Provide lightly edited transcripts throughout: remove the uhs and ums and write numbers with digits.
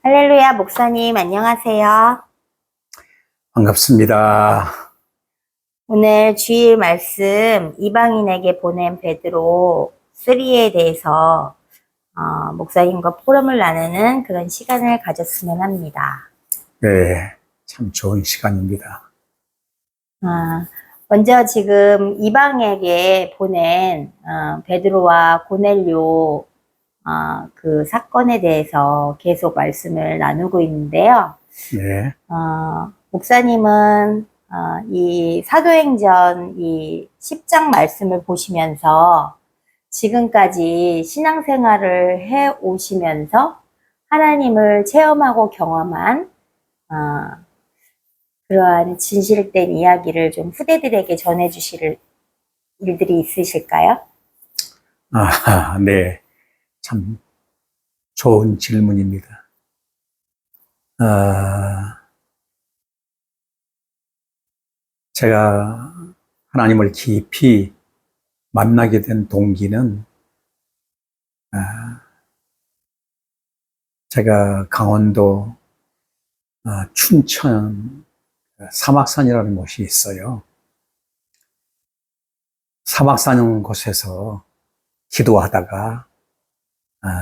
할렐루야, 목사님, 안녕하세요. 반갑습니다. 오늘 주일 말씀, 이방인에게 보낸 베드로 3에 대해서 목사님과 포럼을 나누는 그런 시간을 가졌으면 합니다. 네, 참 좋은 시간입니다. 먼저 지금 이방에게 보낸 베드로와 고넬료 그 사건에 대해서 계속 말씀을 나누고 있는데요. 네, 목사님은 이 사도행전 이 10장 말씀을 보시면서 지금까지 신앙생활을 해 오시면서 하나님을 체험하고 경험한 그러한 진실된 이야기를 좀 후대들에게 전해주실 일들이 있으실까요? 네, 참 좋은 질문입니다. 제가 하나님을 깊이 만나게 된 동기는 제가 강원도 춘천 사막산이라는 곳이 있어요. 사막산 곳에서 기도하다가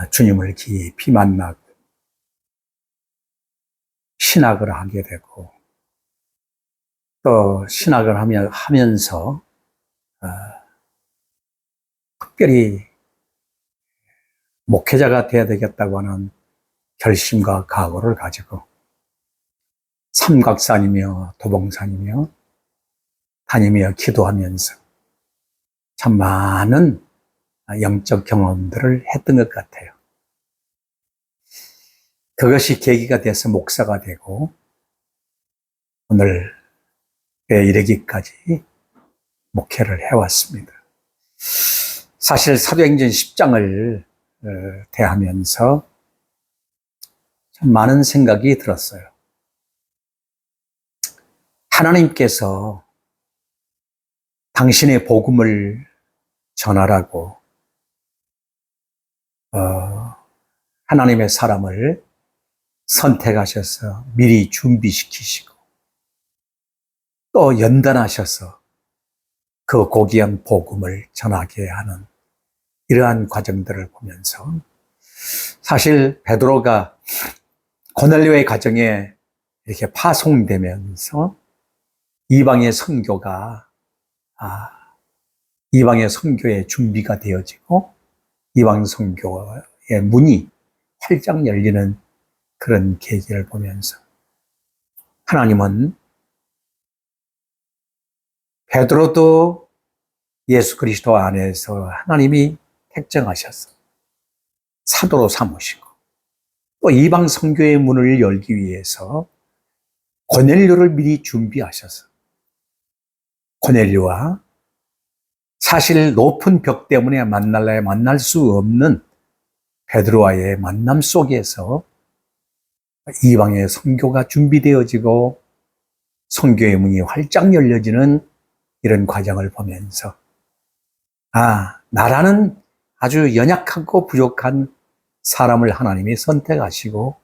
주님을 깊이 만나고 신학을 하게 되고 또 신학을 하면서 특별히 목회자가 되어야 되겠다고 하는 결심과 각오를 가지고 삼각산이며 도봉산이며 다니며 기도하면서 참 많은 영적 경험들을 했던 것 같아요. 그것이 계기가 돼서 목사가 되고 오늘에 이르기까지 목회를 해왔습니다. 사실 사도행전 10장을 대하면서 참 많은 생각이 들었어요. 하나님께서 당신의 복음을 전하라고 하나님의 사람을 선택하셔서 미리 준비시키시고 또 연단하셔서 그 고귀한 복음을 전하게 하는 이러한 과정들을 보면서 사실 베드로가 고넬료의 가정에 이렇게 파송되면서 이방의 선교가 이방의 선교의 준비가 되어지고 이방 선교의 문이 활짝 열리는 그런 계기를 보면서 하나님은 베드로도 예수 그리스도 안에서 하나님이 택정하셔서 사도로 삼으시고 또 이방 선교의 문을 열기 위해서 고넬료를 미리 준비하셔서 고넬료와 사실 높은 벽 때문에 만날 수 없는 베드로와의 만남 속에서 이방의 선교가 준비되어지고 선교의 문이 활짝 열려지는 이런 과정을 보면서 나라는 아주 연약하고 부족한 사람을 하나님이 선택하시고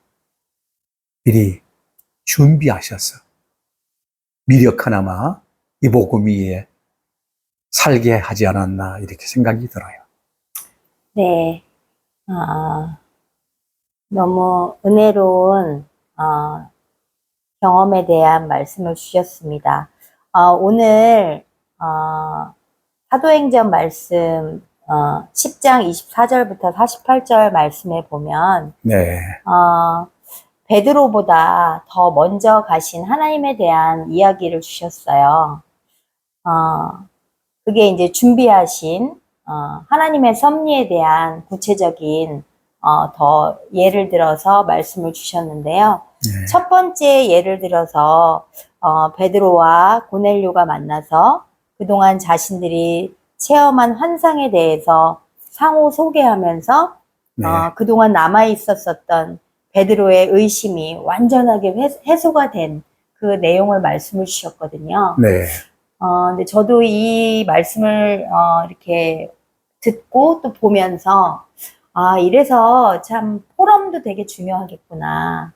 미리 준비하셔서 미력하나마 이 복음 위에 살게 하지 않았나 이렇게 생각이 들어요. 네, 너무 은혜로운 경험에 대한 말씀을 주셨습니다. 오늘 사도행전 말씀 10장 24절부터 48절 말씀에 보면 네, 베드로보다 더 먼저 가신 하나님에 대한 이야기를 주셨어요. 그게 이제 준비하신 하나님의 섭리에 대한 구체적인 더 예를 들어서 말씀을 주셨는데요. 네. 첫 번째 예를 들어서 베드로와 고넬료가 만나서 그동안 자신들이 체험한 환상에 대해서 상호 소개하면서 네. 그동안 남아 있었던 베드로의 의심이 완전하게 해소가 된 그 내용을 말씀을 주셨거든요. 네. 근데 저도 이 말씀을 이렇게 듣고 또 보면서 이래서 참 포럼도 되게 중요하겠구나.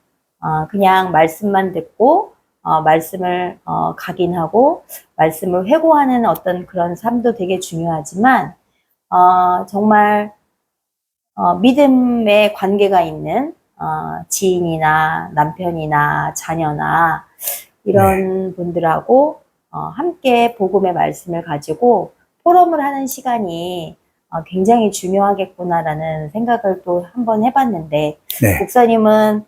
그냥 말씀만 듣고 말씀을 각인하고 말씀을 회고하는 어떤 그런 삶도 되게 중요하지만 정말 믿음의 관계가 있는 지인이나 남편이나 자녀나 이런 분들하고 함께 복음의 말씀을 가지고 포럼을 하는 시간이 굉장히 중요하겠구나라는 생각을 또 한번 해봤는데, 네. 목사님은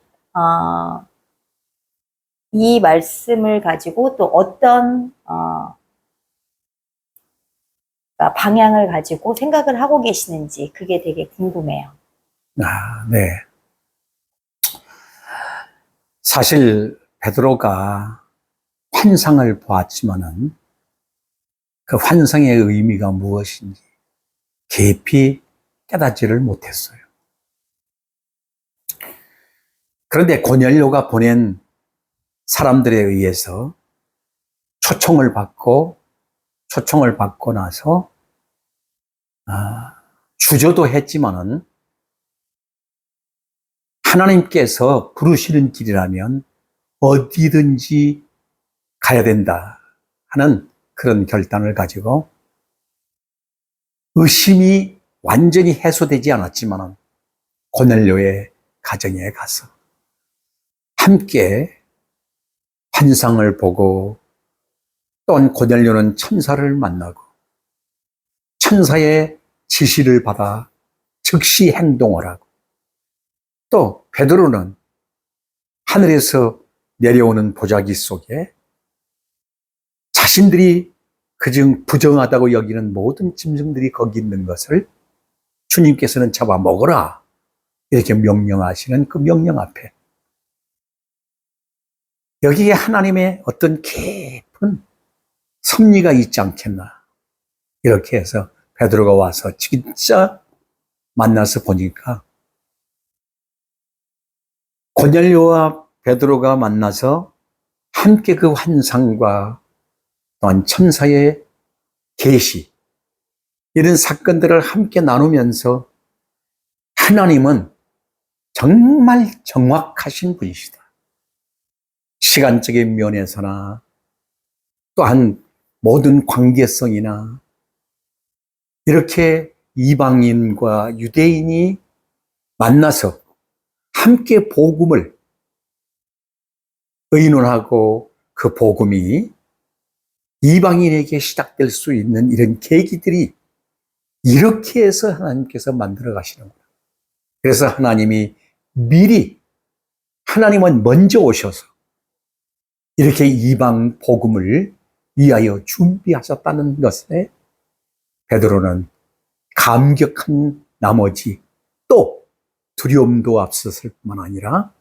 이 말씀을 가지고 또 어떤 방향을 가지고 생각을 하고 계시는지 그게 되게 궁금해요. 네. 사실 베드로가 환상을 보았지만은 그 환상의 의미가 무엇인지 깊이 깨닫지를 못했어요. 그런데 고넬료가 보낸 사람들에 의해서 초청을 받고 나서 주저도 했지만은 하나님께서 부르시는 길이라면 어디든지 가야 된다 하는 그런 결단을 가지고 의심이 완전히 해소되지 않았지만은 고넬료의 가정에 가서 함께 환상을 보고, 또한 고넬료는 천사를 만나고 천사의 지시를 받아 즉시 행동을 하고, 또 베드로는 하늘에서 내려오는 보자기 속에 자신들이 그중 부정하다고 여기는 모든 짐승들이 거기 있는 것을 주님께서는 잡아 먹어라 이렇게 명령하시는 그 명령 앞에 여기에 하나님의 어떤 깊은 섭리가 있지 않겠나, 이렇게 해서 베드로가 와서 진짜 만나서 보니까 고넬료와 베드로가 만나서 함께 그 환상과 또한 천사의 계시, 이런 사건들을 함께 나누면서 하나님은 정말 정확하신 분이시다. 시간적인 면에서나 또한 모든 관계성이나 이렇게 이방인과 유대인이 만나서 함께 복음을 의논하고 그 복음이 이방인에게 시작될 수 있는 이런 계기들이 이렇게 해서 하나님께서 만들어 가시는구나. 그래서 하나님이 미리, 하나님은 먼저 오셔서 이렇게 이방 복음을 위하여 준비하셨다는 것에 베드로는 감격한 나머지 또 두려움도 앞섰을 뿐만 아니라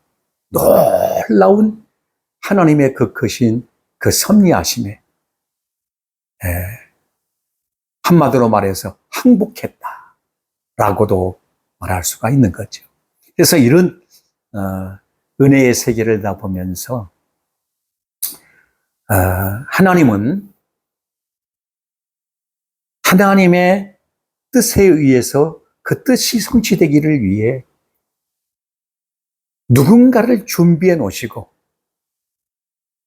놀라운 하나님의 그 크신 그 섭리하심에 한마디로 말해서 항복했다라고도 말할 수가 있는 거죠. 그래서 이런 은혜의 세계를 다 보면서 하나님은 하나님의 뜻에 의해서 그 뜻이 성취되기를 위해 누군가를 준비해 놓으시고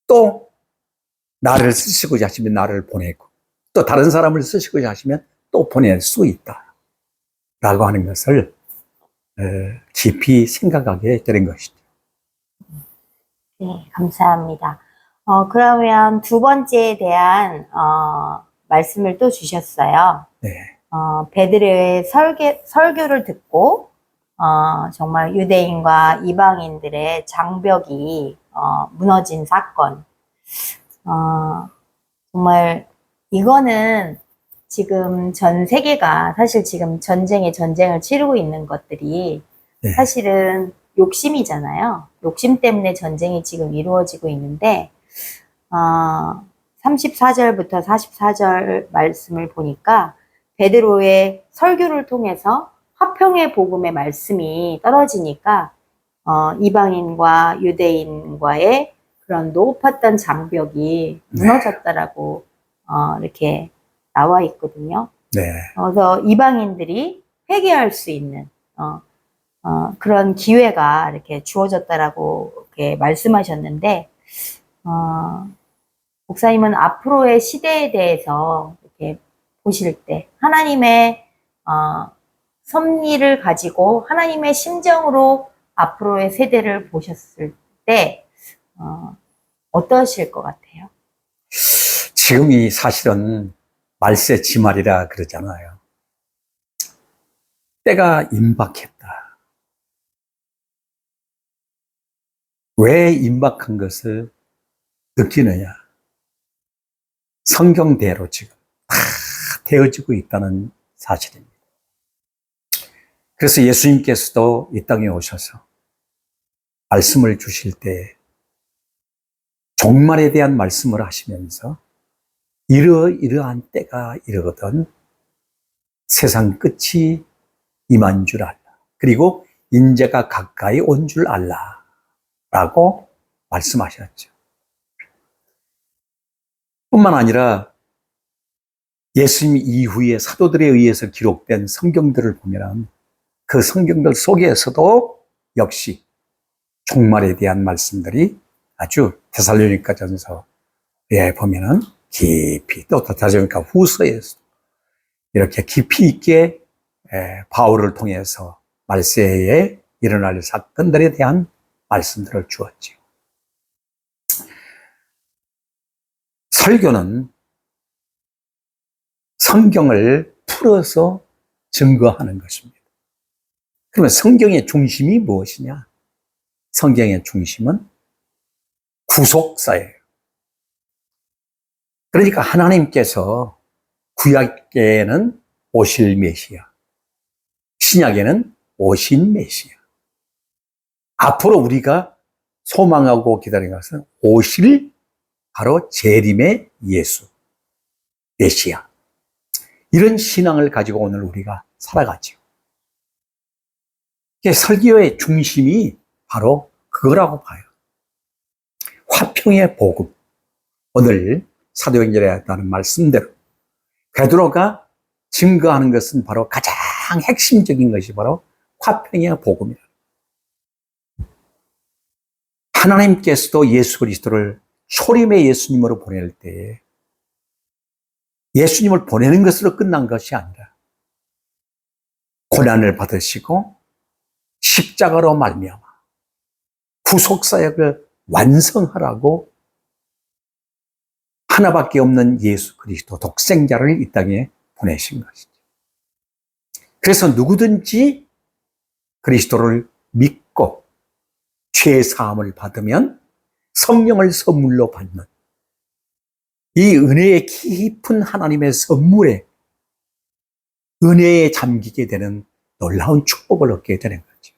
또 나를 쓰시고자 하시면 나를 보내고 또 다른 사람을 쓰시고자 하시면 또 보낼 수 있다 라고 하는 것을 깊이 생각하게 되는 것이죠. 네, 감사합니다. 그러면 두 번째에 대한 말씀을 또 주셨어요. 네. 베드로의 설교를 듣고 정말 유대인과 이방인들의 장벽이 무너진 사건. 정말 이거는 지금 전 세계가 사실 지금 전쟁을 치르고 있는 것들이 네. 사실은 욕심이잖아요. 욕심 때문에 전쟁이 지금 이루어지고 있는데 34절부터 44절 말씀을 보니까 베드로의 설교를 통해서 화평의 복음의 말씀이 떨어지니까 이방인과 유대인과의 그런 높았던 장벽이 무너졌다라고 이렇게 나와 있거든요. 네. 그래서 이방인들이 회개할 수 있는 그런 기회가 이렇게 주어졌다라고 이렇게 말씀하셨는데, 목사님은 앞으로의 시대에 대해서 이렇게 보실 때 하나님의 섭리를 가지고 하나님의 심정으로 앞으로의 세대를 보셨을 때 어떠실 것 같아요? 지금이 사실은 말세 지말이라 그러잖아요. 때가 임박했다. 왜 임박한 것을 느끼느냐? 성경대로 지금 다 되어지고 있다는 사실입니다. 그래서 예수님께서도 이 땅에 오셔서 말씀을 주실 때 종말에 대한 말씀을 하시면서 이러이러한 때가 이르거든 세상 끝이 임한 줄 알라. 그리고 인재가 가까이 온 줄 알라. 라고 말씀하셨죠. 뿐만 아니라 예수님 이후에 사도들에 의해서 기록된 성경들을 보면 그 성경들 속에서도 역시 종말에 대한 말씀들이 아주 데살로니가전서에 보면은 깊이 또 데살로니가 후서에서 이렇게 깊이 있게 바울을 통해서 말세에 일어날 사건들에 대한 말씀들을 주었지요. 설교는 성경을 풀어서 증거하는 것입니다. 그러면 성경의 중심이 무엇이냐? 성경의 중심은 구속사예요. 그러니까 하나님께서 구약에는 오실 메시아, 신약에는 오신 메시아. 앞으로 우리가 소망하고 기다리는 것은 오실 바로 재림의 예수, 메시아. 이런 신앙을 가지고 오늘 우리가 살아가죠. 설교의 중심이 바로 그거라고 봐요. 화평의 복음. 오늘 사도행전에 했다는 말씀대로 베드로가 증거하는 것은 바로 가장 핵심적인 것이 바로 화평의 복음이다. 하나님께서도 예수 그리스도를 초림의 예수님으로 보낼 때에 예수님을 보내는 것으로 끝난 것이 아니라 고난을 받으시고 십자가로 말미암아 구속사역을 완성하라고 하나밖에 없는 예수 그리스도 독생자를 이 땅에 보내신 것이죠. 그래서 누구든지 그리스도를 믿고 죄 사함을 받으면 성령을 선물로 받는 이 은혜의 깊은 하나님의 선물에 은혜에 잠기게 되는 놀라운 축복을 얻게 되는 거죠.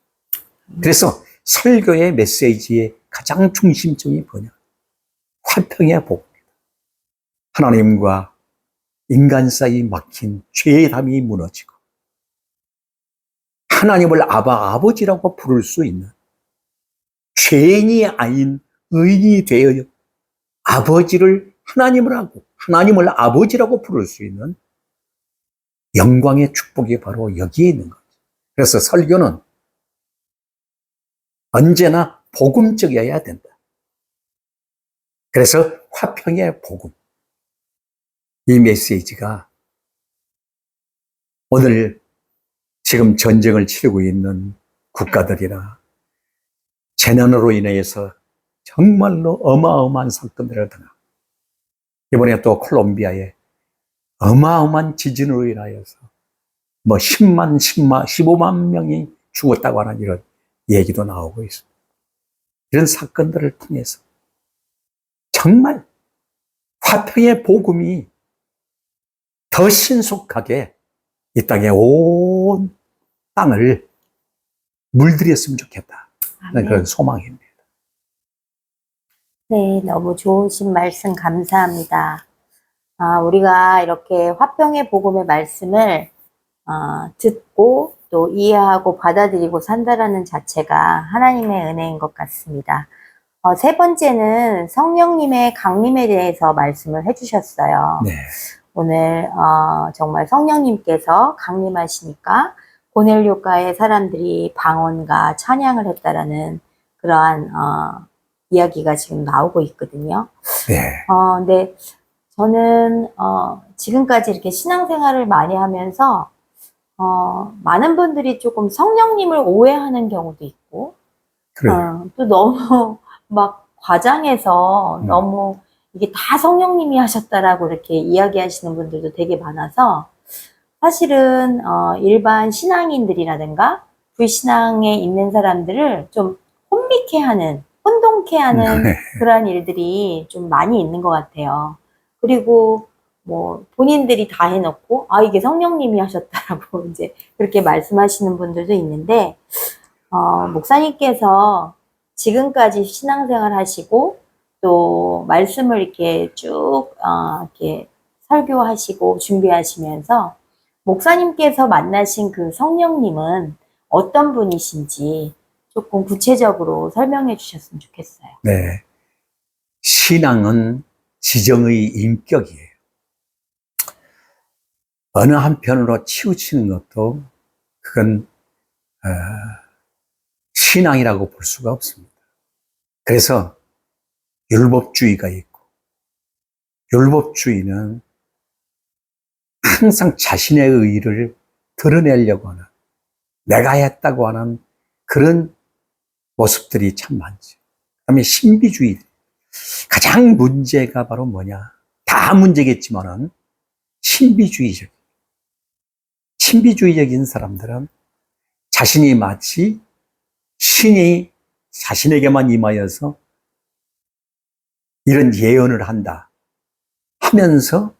그래서 설교의 메시지의 가장 중심점이 뭐냐? 화평의 복음입니다. 하나님과 인간 사이 막힌 죄의 담이 무너지고 하나님을 아버지라고 부를 수 있는 죄인이 아닌 의인이 되어 아버지를 하나님을 아버지라고 부를 수 있는 영광의 축복이 바로 여기에 있는 거죠. 그래서 설교는 언제나 복음적이어야 된다. 그래서 화평의 복음. 이 메시지가 오늘 지금 전쟁을 치르고 있는 국가들이나 재난으로 인해서 정말로 어마어마한 사건들을 당하고 이번에 또 콜롬비아에 어마어마한 지진으로 인하여서 15만 명이 죽었다고 하는 이런 얘기도 나오고 있습니다. 이런 사건들을 통해서 정말 화평의 복음이 더 신속하게 이 땅에 온 땅을 물들였으면 좋겠다. 하는 그런 소망입니다. 네, 너무 좋으신 말씀 감사합니다. 우리가 이렇게 화평의 복음의 말씀을 듣고 또 이해하고 받아들이고 산다라는 자체가 하나님의 은혜인 것 같습니다. 세 번째는 성령님의 강림에 대해서 말씀을 해주셨어요. 네. 오늘 정말 성령님께서 강림하시니까 고넬료가의 사람들이 방언과 찬양을 했다라는 그러한 이야기가 지금 나오고 있거든요. 네. 근데 저는 지금까지 이렇게 신앙생활을 많이 하면서 많은 분들이 조금 성령님을 오해하는 경우도 있고, 그래요. 또 너무 막 과장해서 너무 이게 다 성령님이 하셨다라고 이렇게 이야기하시는 분들도 되게 많아서, 사실은 일반 신앙인들이라든가 불신앙에 있는 사람들을 좀 혼미케 하는, 혼동케 하는 네. 그러한 일들이 좀 많이 있는 것 같아요. 그리고 뭐 본인들이 다 해놓고 이게 성령님이 하셨다라고 이제 그렇게 말씀하시는 분들도 있는데, 목사님께서 지금까지 신앙생활 하시고 또 말씀을 이렇게 쭉 이렇게 설교하시고 준비하시면서 목사님께서 만나신 그 성령님은 어떤 분이신지 조금 구체적으로 설명해 주셨으면 좋겠어요. 네. 신앙은 지정의 인격이에요. 어느 한편으로 치우치는 것도 그건 신앙이라고 볼 수가 없습니다. 그래서 율법주의가 있고, 율법주의는 항상 자신의 의의를 드러내려고 하는, 내가 했다고 하는 그런 모습들이 참 많죠. 그다음에 신비주의. 가장 문제가 바로 뭐냐? 다 문제겠지만은 신비주의적인 사람들은 자신이 마치 신이 자신에게만 임하여서 이런 예언을 한다 하면서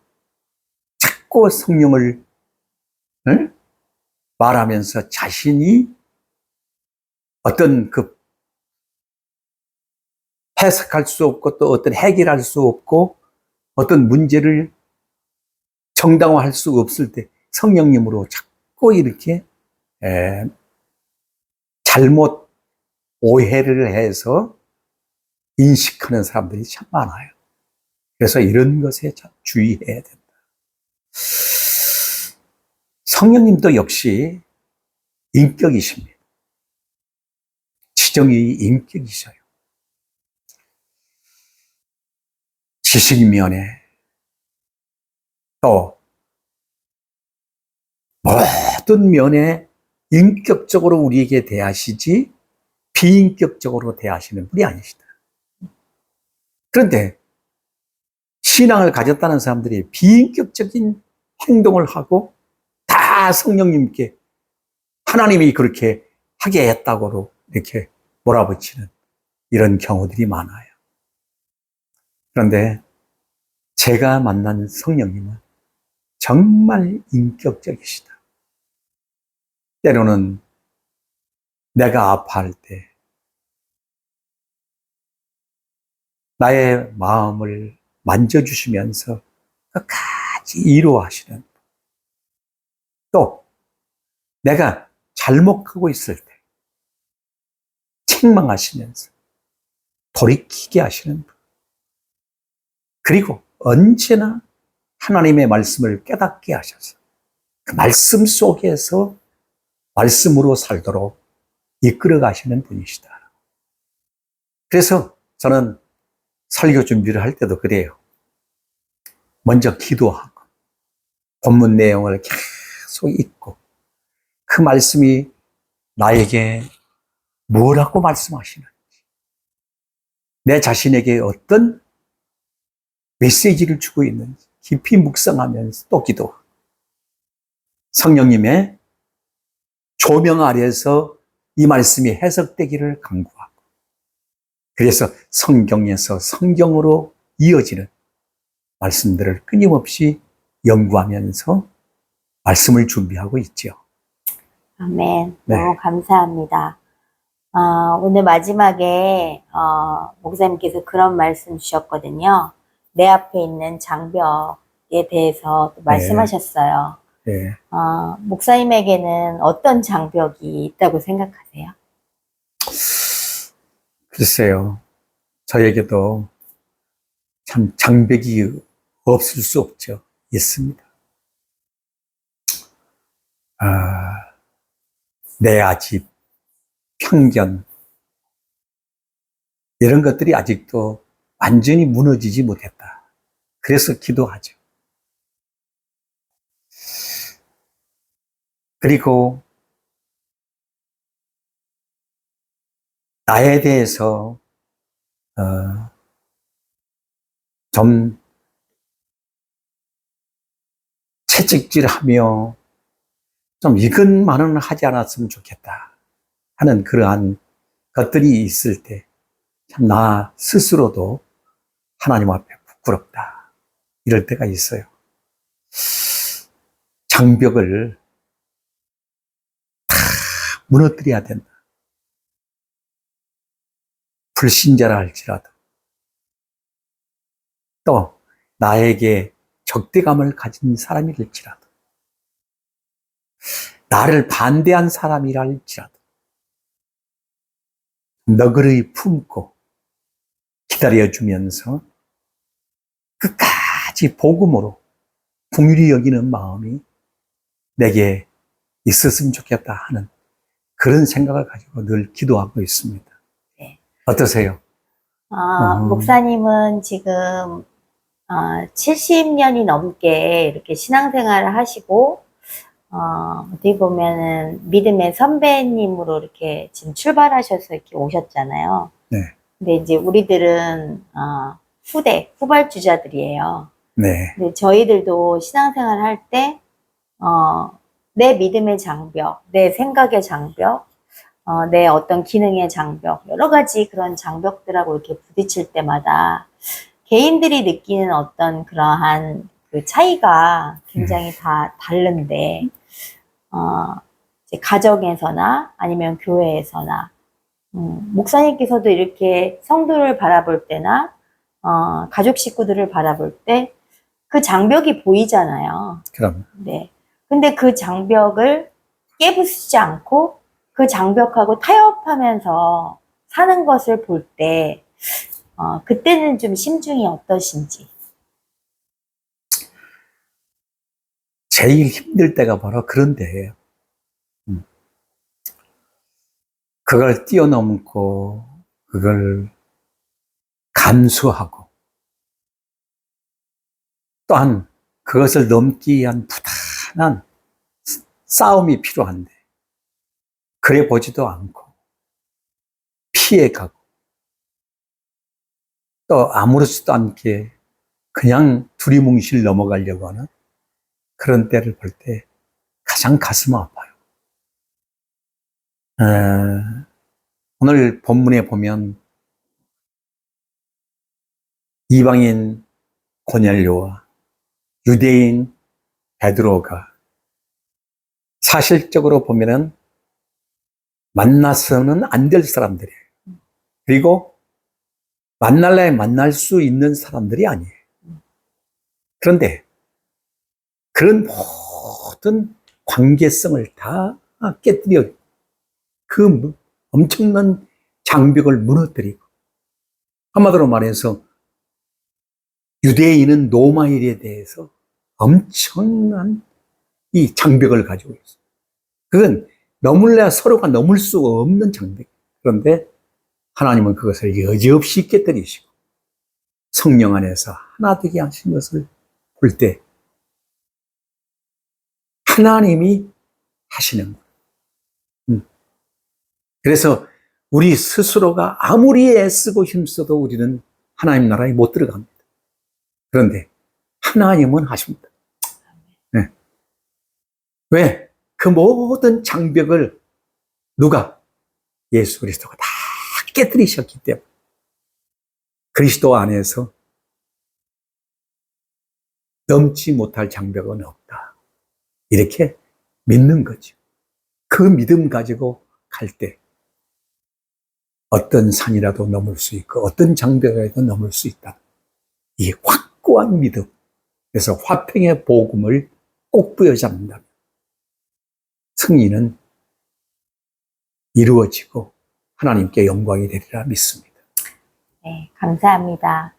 자꾸 성령을 말하면서 자신이 어떤 그 해석할 수 없고 또 어떤 해결할 수 없고 어떤 문제를 정당화할 수 없을 때 성령님으로 자꾸 이렇게 잘못 오해를 해서 인식하는 사람들이 참 많아요. 그래서 이런 것에 참 주의해야 된다. 성령님도 역시 인격이십니다. 지정의 인격이셔요. 지식 면에 또 모든 면에 인격적으로 우리에게 대하시지 비인격적으로 대하시는 분이 아니시다. 그런데 신앙을 가졌다는 사람들이 비인격적인 행동을 하고 다 성령님께 하나님이 그렇게 하게 했다고 이렇게 몰아붙이는 이런 경우들이 많아요. 그런데 제가 만난 성령님은 정말 인격적이시다. 때로는 내가 아파할 때 나의 마음을 만져주시면서 끝까지 위로하시는, 또 내가 잘못하고 있을 때 책망하시면서 돌이키게 하시는 분, 그리고 언제나 하나님의 말씀을 깨닫게 하셔서 그 말씀 속에서 말씀으로 살도록 이끌어 가시는 분이시다. 그래서 저는 설교 준비를 할 때도 그래요. 먼저 기도하고 본문 내용을 계속 읽고 그 말씀이 나에게 뭐라고 말씀하시는지, 내 자신에게 어떤 메시지를 주고 있는지 깊이 묵상하면서 또 기도하고 성령님의 조명 아래에서 이 말씀이 해석되기를 간구하고, 그래서 성경에서 성경으로 이어지는 말씀들을 끊임없이 연구하면서 말씀을 준비하고 있죠. 아멘. 네. 너무 감사합니다. 오늘 마지막에 목사님께서 그런 말씀 주셨거든요. 내 앞에 있는 장벽에 대해서 또 말씀하셨어요. 네. 목사님에게는 어떤 장벽이 있다고 생각하세요? 글쎄요, 저에게도 참 장벽이 없을 수 없죠. 있습니다. 내 아집, 편견, 이런 것들이 아직도 완전히 무너지지 못했다. 그래서 기도하죠. 그리고 나에 대해서 좀 채찍질하며 좀 이것만은 하지 않았으면 좋겠다 하는 그러한 것들이 있을 때 참 나 스스로도 하나님 앞에 부끄럽다 이럴 때가 있어요. 장벽을 무너뜨려야 된다. 불신자라 할지라도 또 나에게 적대감을 가진 사람이랄지라도 나를 반대한 사람이라 할지라도 너그러이 품고 기다려주면서 끝까지 복음으로 긍휼히 여기는 마음이 내게 있었으면 좋겠다 하는 그런 생각을 가지고 늘 기도하고 있습니다. 네. 어떠세요? 목사님은 지금 70년이 넘게 이렇게 신앙생활을 하시고 어떻게 보면은 믿음의 선배님으로 이렇게 지금 출발하셔서 이렇게 오셨잖아요. 네. 근데 이제 우리들은 후발주자들이에요. 네. 근데 저희들도 신앙생활 할 때 내 믿음의 장벽, 내 생각의 장벽, 내 어떤 기능의 장벽, 여러 가지 그런 장벽들하고 이렇게 부딪힐 때마다 개인들이 느끼는 어떤 그러한 그 차이가 굉장히 다 다른데, 이제 가정에서나 아니면 교회에서나, 목사님께서도 이렇게 성도를 바라볼 때나, 가족 식구들을 바라볼 때 그 장벽이 보이잖아요. 그럼. 네. 근데 그 장벽을 깨부수지 않고 그 장벽하고 타협하면서 사는 것을 볼 때, 그때는 좀 심중이 어떠신지. 제일 힘들 때가 바로 그런 때예요. 그걸 뛰어넘고 그걸 감수하고 또한 그것을 넘기 위한 부단한 싸움이 필요한데 그래 보지도 않고 피해가고 또 아무렇지도 않게 그냥 두리뭉실 넘어가려고 하는 그런 때를 볼 때 가장 가슴 아파요. 오늘 본문에 보면 이방인 고넬료와 유대인 베드로가 사실적으로 보면은 만나서는 안 될 사람들이에요. 그리고 만날래 만날 수 있는 사람들이 아니에요. 그런데 그런 모든 관계성을 다 깨뜨려 그 엄청난 장벽을 무너뜨리고 한마디로 말해서 유대인은 노마일에 대해서 엄청난 이 장벽을 가지고 있어요. 그건 넘을래야 서로가 넘을 수 없는 장벽. 그런데 하나님은 그것을 여지없이 깨뜨리시고 성령 안에서 하나 되게 하신 것을 볼 때 하나님이 하시는 거예요. 그래서 우리 스스로가 아무리 애쓰고 힘써도 우리는 하나님 나라에 못 들어갑니다. 그런데 하나님은 하십니다. 네. 왜? 그 모든 장벽을 누가? 예수 그리스도가 다 깨뜨리셨기 때문에 그리스도 안에서 넘지 못할 장벽은 없다. 이렇게 믿는 거죠. 그 믿음 가지고 갈 때 어떤 산이라도 넘을 수 있고 어떤 장벽이라도 넘을 수 있다. 이 확고한 믿음. 그래서 화평의 복음을 꼭 부여잡는다면 승리는 이루어지고 하나님께 영광이 되리라 믿습니다. 네, 감사합니다.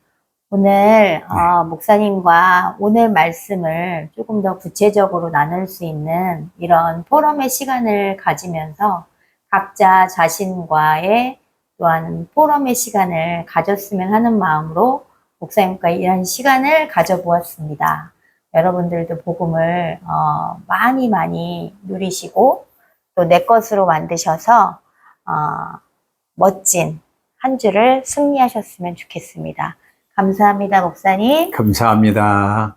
오늘 목사님과 오늘 말씀을 조금 더 구체적으로 나눌 수 있는 이런 포럼의 시간을 가지면서 각자 자신과의 또한 포럼의 시간을 가졌으면 하는 마음으로 목사님과 이런 시간을 가져보았습니다. 여러분들도 복음을 많이 많이 누리시고 또 내 것으로 만드셔서 멋진 한 주를 승리하셨으면 좋겠습니다. 감사합니다, 목사님. 감사합니다.